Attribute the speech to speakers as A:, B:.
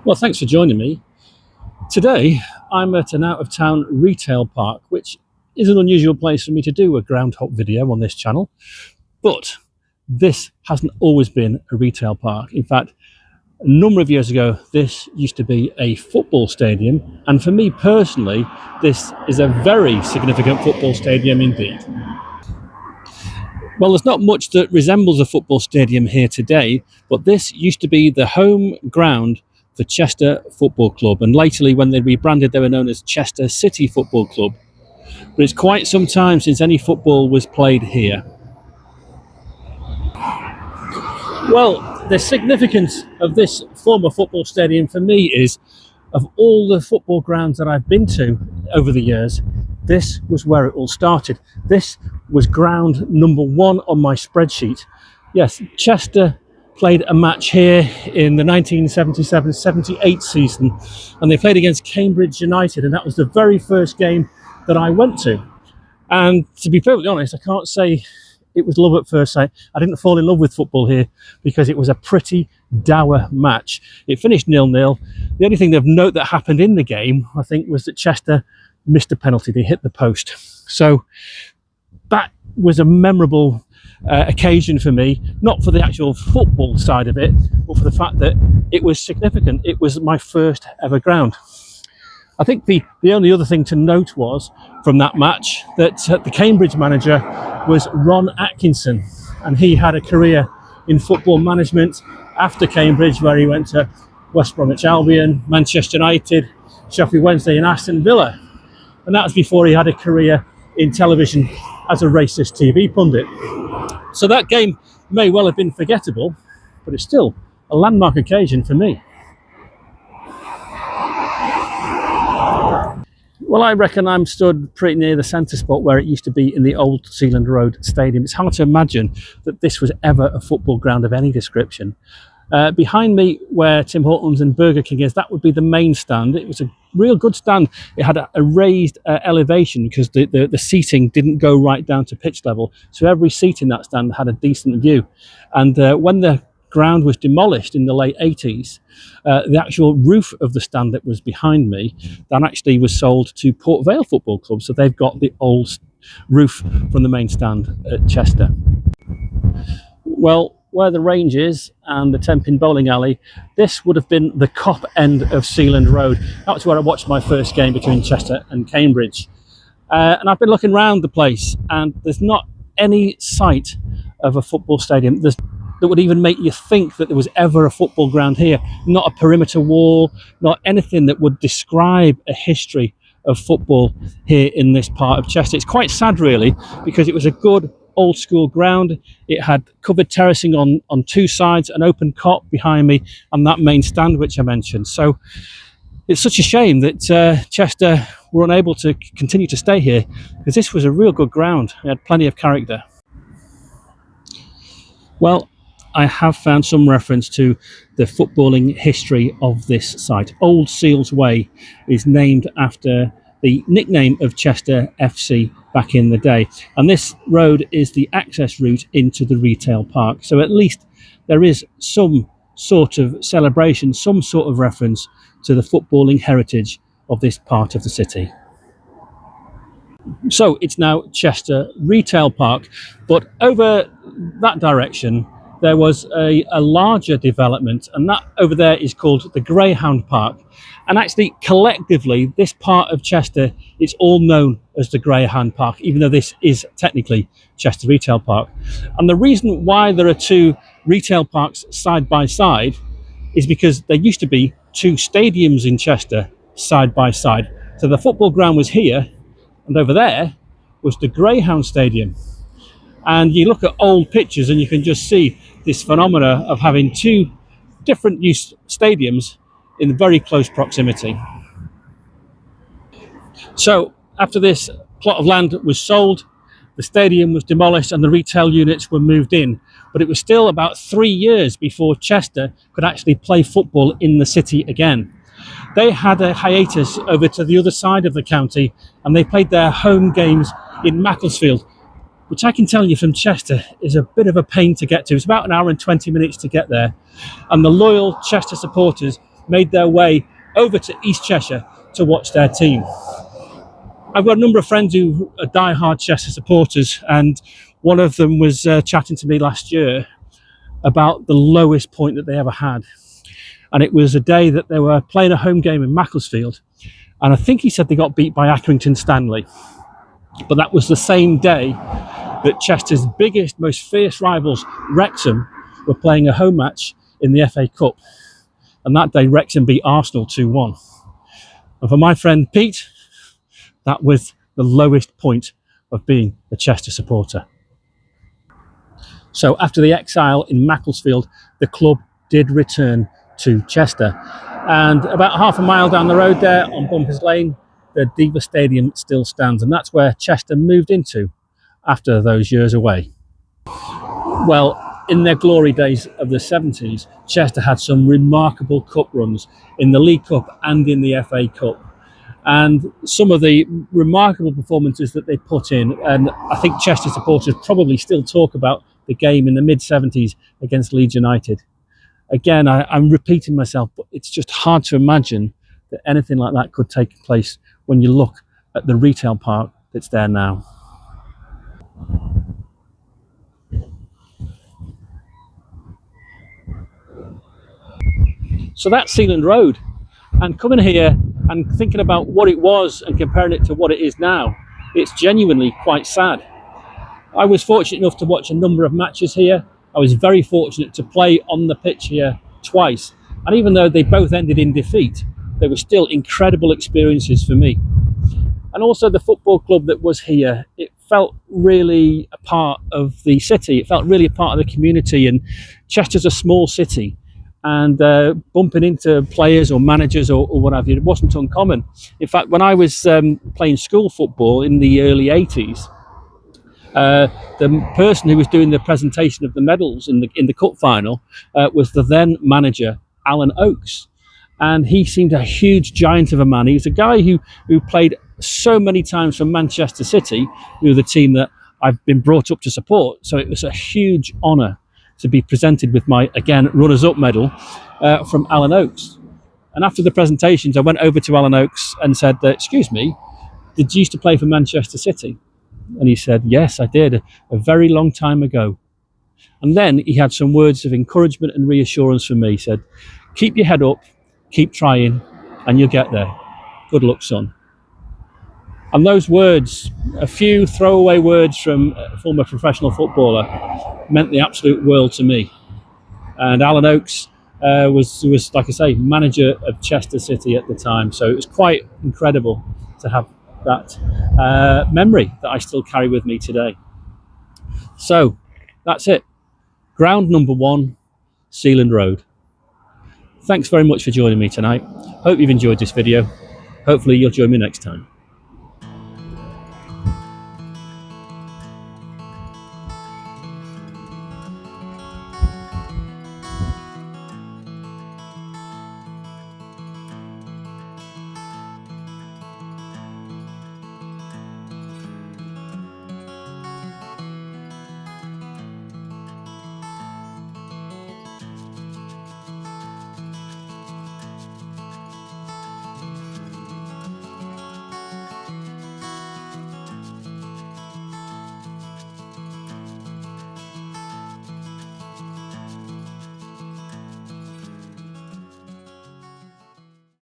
A: Well, thanks for joining me. Today, I'm at an out-of-town retail park, which is an unusual place for me to do a GroundHopper video on this channel. But this hasn't always been a retail park. In fact, a number of years ago, this used to be a football stadium. And for me personally, this is a very significant football stadium indeed. Well, there's not much that resembles a football stadium here today, but this used to be the home ground for Chester Football Club, and latterly when they rebranded they were known as Chester City Football Club. But it's quite some time since any football was played here. Well, the significance of this former football stadium for me is, of all the football grounds that I've been to over the years, this was where it all started. This was ground number one on my spreadsheet. Yes, Chester played a match here in the 1977-78 season, and they played against Cambridge United, and that was the very first game that I went to. And to be perfectly honest, I can't say it was love at first sight. I didn't fall in love with football here because it was a pretty dour match. It finished 0-0. The only thing of note that happened in the game, I think, was that Chester missed a penalty. They hit the post. So that was a memorable occasion for me, not for the actual football side of it, but for the fact that it was significant. It was my first ever ground. I think the only other thing to note was from that match that the Cambridge manager was Ron Atkinson, and he had a career in football management after Cambridge, where he went to West Bromwich Albion, Manchester United, Sheffield Wednesday and Aston Villa. And that was before he had a career in television as a racist TV pundit. So that game may well have been forgettable, but it's still a landmark occasion for me. Well, I reckon I'm stood pretty near the centre spot where it used to be in the old Sealand Road Stadium. It's hard to imagine that this was ever a football ground of any description. Behind me, where Tim Hortons and Burger King is, that would be the main stand. It was a real good stand. It had a raised elevation because the seating didn't go right down to pitch level. So every seat in that stand had a decent view. And when the ground was demolished in the late 80s, the actual roof of the stand that was behind me, that actually was sold to Port Vale Football Club. So they've got the old roof from the main stand at Chester. Well, where the range is and the 10-pin bowling alley, this would have been the Cop end of Sealand Road. That was where I watched my first game between Chester and Cambridge. And I've been looking around the place, and there's not any sight of a football stadium that would even make you think that there was ever a football ground here. Not a perimeter wall, not anything that would describe a history of football here in this part of Chester. It's quite sad, really, because it was a good old school ground. It had covered terracing on two sides, an open cop behind me, and that main stand which I mentioned. So it's such a shame that Chester were unable to continue to stay here, because this was a real good ground. It had plenty of character. Well, I have found some reference to the footballing history of this site. Old Seals Way is named after the nickname of Chester FC back in the day. And this road is the access route into the retail park. So at least there is some sort of celebration, some sort of reference to the footballing heritage of this part of the city. So it's now Chester Retail Park, but over that direction there was a larger development, and that over there is called the Greyhound Park. And actually, collectively, this part of Chester is all known as the Greyhound Park, even though this is technically Chester Retail Park. And the reason why there are two retail parks side by side is because there used to be two stadiums in Chester side by side. So the football ground was here, and over there was the Greyhound Stadium. And you look at old pictures and you can just see this phenomena of having two different use stadiums in very close proximity. So after this plot of land was sold, the stadium was demolished and the retail units were moved in. But it was still about 3 years before Chester could actually play football in the city again. They had a hiatus over to the other side of the county, and they played their home games in Macclesfield, which I can tell you from Chester is a bit of a pain to get to. It's about an hour and 20 minutes to get there. And the loyal Chester supporters made their way over to East Cheshire to watch their team. I've got a number of friends who are die-hard Chester supporters, and one of them was chatting to me last year about the lowest point that they ever had. And it was a day that they were playing a home game in Macclesfield, and I think he said they got beat by Accrington Stanley. But that was the same day that Chester's biggest, most fierce rivals, Wrexham, were playing a home match in the FA Cup. And that day, Wrexham beat Arsenal 2-1. And for my friend Pete, that was the lowest point of being a Chester supporter. So after the Exile in Macclesfield, the club did return to Chester. And about half a mile down the road there on Bumpers Lane, the Diva Stadium still stands. And that's where Chester moved into after those years away. Well, in their glory days of the 70s, Chester had some remarkable cup runs in the League Cup and in the FA Cup. And some of the remarkable performances that they put in, and I think Chester supporters probably still talk about the game in the mid-70s against Leeds United. Again, I'm repeating myself, but it's just hard to imagine that anything like that could take place when you look at the retail park that's there now. So that's Sealand Road, and coming here and thinking about what it was and comparing it to what it is now, it's genuinely quite sad. I was fortunate enough to watch a number of matches here. I was very fortunate to play on the pitch here twice, and even though they both ended in defeat, they were still incredible experiences for me. And also the football club that was here, it felt really a part of the city, it felt really a part of the community, and Chester's a small city, and bumping into players or managers or what have you, it wasn't uncommon. In fact, when I was playing school football in the early 80s, the person who was doing the presentation of the medals in the cup final was the then manager, Alan Oakes. And he seemed a huge giant of a man. He was a guy who played so many times for Manchester City, who are the team that I've been brought up to support. So it was a huge honour to be presented with my, again, runners-up medal from Alan Oakes. And after the presentations, I went over to Alan Oakes and said, excuse me, did you used to play for Manchester City? And he said, yes, I did, a very long time ago. And then he had some words of encouragement and reassurance for me. He said, keep your head up, keep trying, and you'll get there. Good luck, son. And those words, a few throwaway words from a former professional footballer, meant the absolute world to me. And Alan Oakes was, like I say, manager of Chester City at the time. So it was quite incredible to have that memory that I still carry with me today. So that's it. Ground number 1, Sealand Road. Thanks very much for joining me tonight. Hope you've enjoyed this video. Hopefully you'll join me next time.